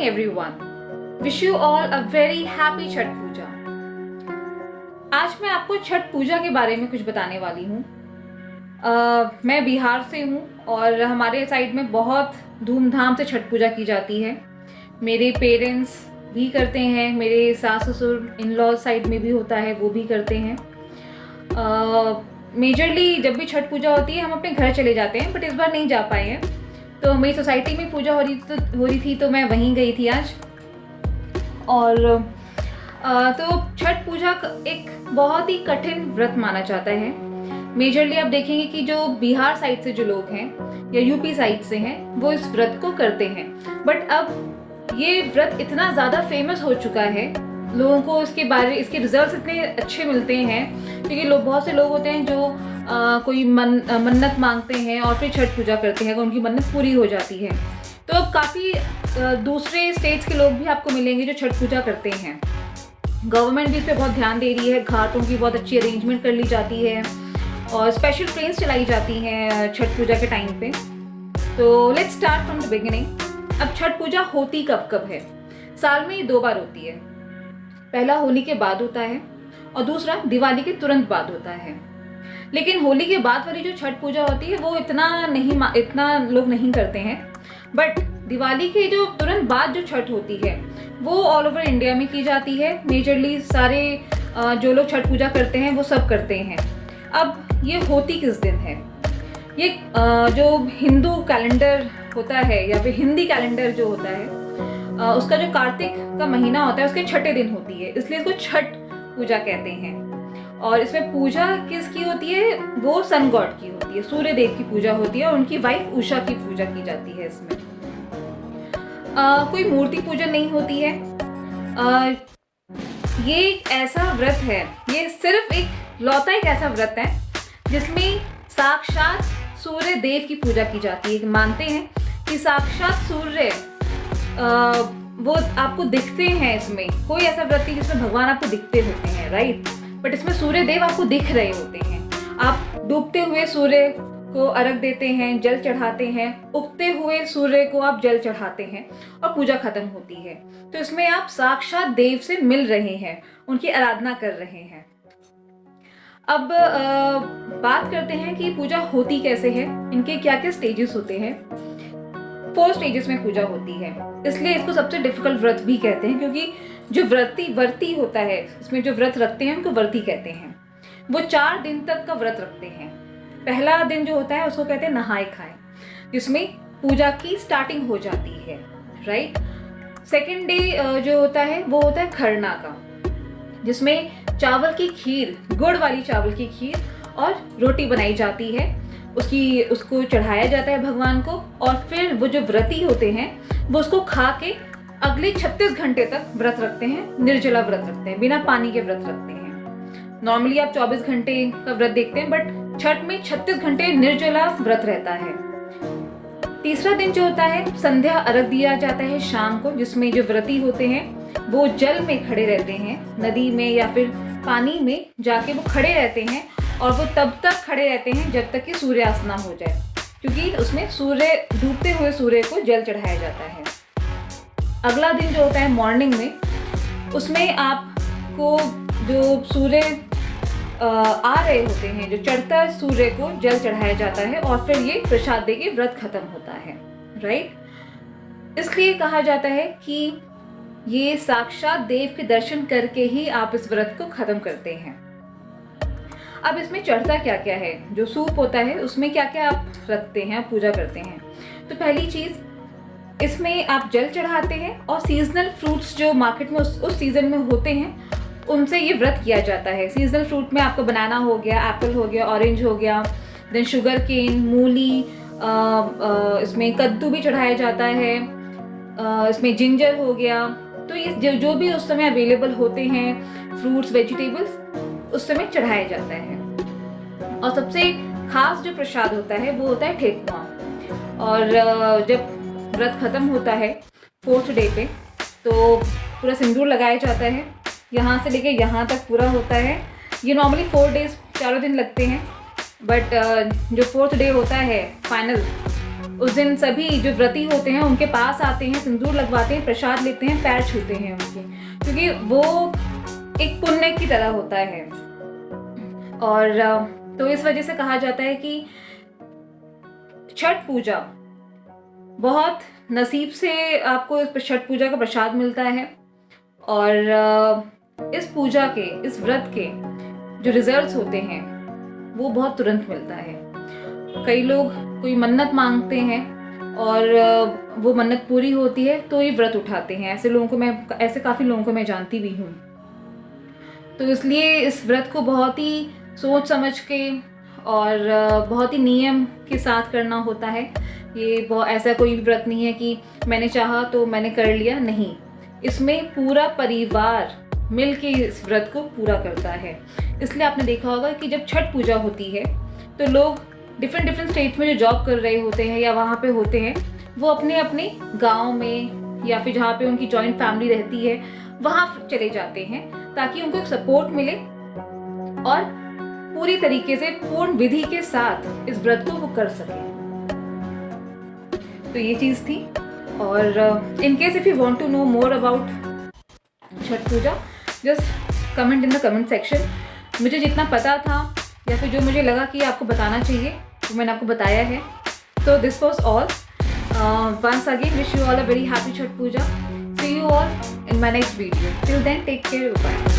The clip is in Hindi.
everyone. Wish you all a very happy Chhath पूजा। आज मैं आपको छठ पूजा के बारे में कुछ बताने वाली हूँ। मैं बिहार से हूँ और हमारे साइड में बहुत धूमधाम से छठ पूजा की जाती है। मेरे पेरेंट्स भी करते हैं, मेरे सास ससुर इन लॉ साइड में भी होता है, वो भी करते हैं। मेजरली जब भी छठ पूजा होती है हम अपने घर चले जाते हैं, बट इस बार नहीं जा पाए हैं। तो मेरी सोसाइटी में पूजा हो रही थी तो मैं वहीं गई थी आज। और तो छठ पूजा एक बहुत ही कठिन व्रत माना जाता है। मेजरली आप देखेंगे कि जो बिहार साइड से जो लोग हैं या यूपी साइड से हैं वो इस व्रत को करते हैं। बट अब ये व्रत इतना ज़्यादा फेमस हो चुका है, लोगों को इसके रिजल्ट्स इतने अच्छे मिलते हैं, क्योंकि बहुत से लोग होते हैं जो कोई मन्नत मांगते हैं और फिर छठ पूजा करते हैं, उनकी मन्नत पूरी हो जाती है। तो अब काफ़ी दूसरे स्टेट्स के लोग भी आपको मिलेंगे जो छठ पूजा करते हैं। गवर्नमेंट भी इस पर बहुत ध्यान दे रही है, घाटों की बहुत अच्छी अरेंजमेंट कर ली जाती है और स्पेशल ट्रेन्स चलाई जाती हैं छठ पूजा के टाइम पे। तो let's start from the beginning. अब छठ पूजा होती कब कब है? साल में 2 बार होती है। पहला होली के बाद होता है और दूसरा दिवाली के तुरंत बाद होता है। लेकिन होली के बाद वाली जो छठ पूजा होती है वो इतना लोग नहीं करते हैं। बट दिवाली के जो तुरंत बाद जो छठ होती है वो ऑल ओवर इंडिया में की जाती है। मेजरली सारे जो लोग छठ पूजा करते हैं वो सब करते हैं। अब ये होती किस दिन है? ये जो हिंदू कैलेंडर होता है या फिर हिंदी कैलेंडर जो होता है उसका जो कार्तिक का महीना होता है उसके छठे दिन होती है, इसलिए इसको छठ पूजा कहते हैं। और इसमें पूजा किसकी होती है? वो सन गॉड की होती है, सूर्य देव की पूजा होती है और उनकी वाइफ उषा की पूजा की जाती है। इसमें कोई मूर्ति पूजन नहीं होती है। ये एक ऐसा व्रत है, ये सिर्फ एक ऐसा व्रत है जिसमें साक्षात सूर्य देव की पूजा की जाती है। मानते हैं कि साक्षात सूर्य वो आपको दिखते हैं। इसमें कोई ऐसा व्रत नहीं जिसमें भगवान आपको दिखते होते हैं, राइट? बट इसमें सूर्य देव आपको दिख रहे होते हैं। आप डूबते हुए सूर्य को अर्घ देते हैं, जल चढ़ाते हैं, उगते हुए सूर्य को आप जल चढ़ाते हैं और पूजा खत्म होती है। तो इसमें आप साक्षात देव से मिल रहे हैं, उनकी आराधना कर रहे हैं। अब बात करते हैं कि पूजा होती कैसे है, इनके क्या क्या स्टेजेस होते हैं। 4 स्टेजेस में पूजा होती है, इसलिए इसको सबसे डिफिकल्ट व्रत भी कहते हैं, क्योंकि जो व्रती होता है, इसमें जो व्रत रखते हैं उनको व्रती कहते हैं। वो 4 दिन तक का व्रत रखते हैं। पहला दिन जो होता है उसको कहते हैं नहाए खाए, जिसमें पूजा की स्टार्टिंग हो जाती है, राइट? सेकेंड डे जो होता है वो होता है खरना का, जिसमें चावल की खीर, गुड़ वाली चावल की खीर और रोटी बनाई जाती है, उसको चढ़ाया जाता है भगवान को। और फिर वो जो व्रती होते हैं वो उसको खा के अगले 36 घंटे तक व्रत रखते हैं, निर्जला व्रत रखते हैं, बिना पानी के व्रत रखते हैं। नॉर्मली आप 24 घंटे का व्रत देखते हैं, बट छठ में 36 घंटे निर्जला व्रत रहता है। तीसरा दिन जो होता है संध्या अर्घ दिया जाता है शाम को, जिसमें जो व्रती होते हैं वो जल में खड़े रहते हैं, नदी में या फिर पानी में जाके वो खड़े रहते हैं और वो तब तक खड़े रहते हैं जब तक कि सूर्यास्त ना हो जाए, क्योंकि उसमें डूबते हुए सूर्य को जल चढ़ाया जाता है। अगला दिन जो होता है मॉर्निंग में, उसमें आपको जो सूर्य आ रहे होते हैं, जो चढ़ता सूर्य को जल चढ़ाया जाता है और फिर ये प्रसाद दे के व्रत खत्म होता है, राइट? इसलिए कहा जाता है कि ये साक्षात देव के दर्शन करके ही आप इस व्रत को खत्म करते हैं। अब इसमें चढ़ता क्या क्या है? जो सूप होता है उसमें क्या क्या आप रखते हैं, पूजा करते हैं? तो पहली चीज़, इसमें आप जल चढ़ाते हैं और सीजनल फ्रूट्स जो मार्केट में उस सीजन में होते हैं उनसे ये व्रत किया जाता है। सीजनल फ्रूट में आपका बनाना हो गया, एप्पल हो गया, ऑरेंज हो गया, देन शुगर केन, मूली, इसमें कद्दू भी चढ़ाया जाता है, इसमें जिंजर हो गया। तो ये जो भी उस समय अवेलेबल होते हैं फ्रूट्स, वेजिटेबल्स, उस समय चढ़ाया जाता है। और सबसे खास जो प्रसाद होता है वो होता है ठेकुआ। और जब व्रत खत्म होता है 4th डे पे, तो पूरा सिंदूर लगाया जाता है, यहाँ से लेके यहाँ तक पूरा होता है। ये नॉर्मली 4 डेज, 4 दिन लगते हैं, बट जो 4th डे होता है फाइनल, उस दिन सभी जो व्रती होते हैं उनके पास आते हैं, सिंदूर लगवाते हैं, प्रसाद लेते हैं, पैर छूते हैं उनके, क्योंकि वो एक पुण्य की तरह होता है। और तो इस वजह से कहा जाता है कि छठ पूजा बहुत नसीब से आपको इस छठ पूजा का प्रसाद मिलता है। और इस पूजा के, इस व्रत के जो रिजल्ट्स होते हैं वो बहुत तुरंत मिलता है। कई लोग कोई मन्नत मांगते हैं और वो मन्नत पूरी होती है तो ये व्रत उठाते हैं। ऐसे काफ़ी लोगों को मैं जानती भी हूँ। तो इसलिए इस व्रत को बहुत ही सोच समझ के और बहुत ही नियम के साथ करना होता है। ये ऐसा कोई व्रत नहीं है कि मैंने चाहा तो मैंने कर लिया, नहीं। इसमें पूरा परिवार मिल के इस व्रत को पूरा करता है। इसलिए आपने देखा होगा कि जब छठ पूजा होती है तो लोग डिफरेंट स्टेट्स में जो जॉब कर रहे होते हैं या वहाँ पे होते हैं, वो अपने अपने गाँव में या फिर जहाँ पे उनकी जॉइंट फैमिली रहती है वहाँ चले जाते हैं, ताकि उनको एक सपोर्ट मिले और पूरी तरीके से पूर्ण विधि के साथ इस व्रत को वो कर सकें। तो ये चीज़ थी। और in case if you want to know more about Chhath Puja, just comment in the comment section. मुझे जितना पता था या फिर जो मुझे लगा कि आपको बताना चाहिए वो मैंने आपको बताया है। तो this was all. Once again wish you all a very happy Chhath Puja. See you all in my next video. Till then, take care. Bye.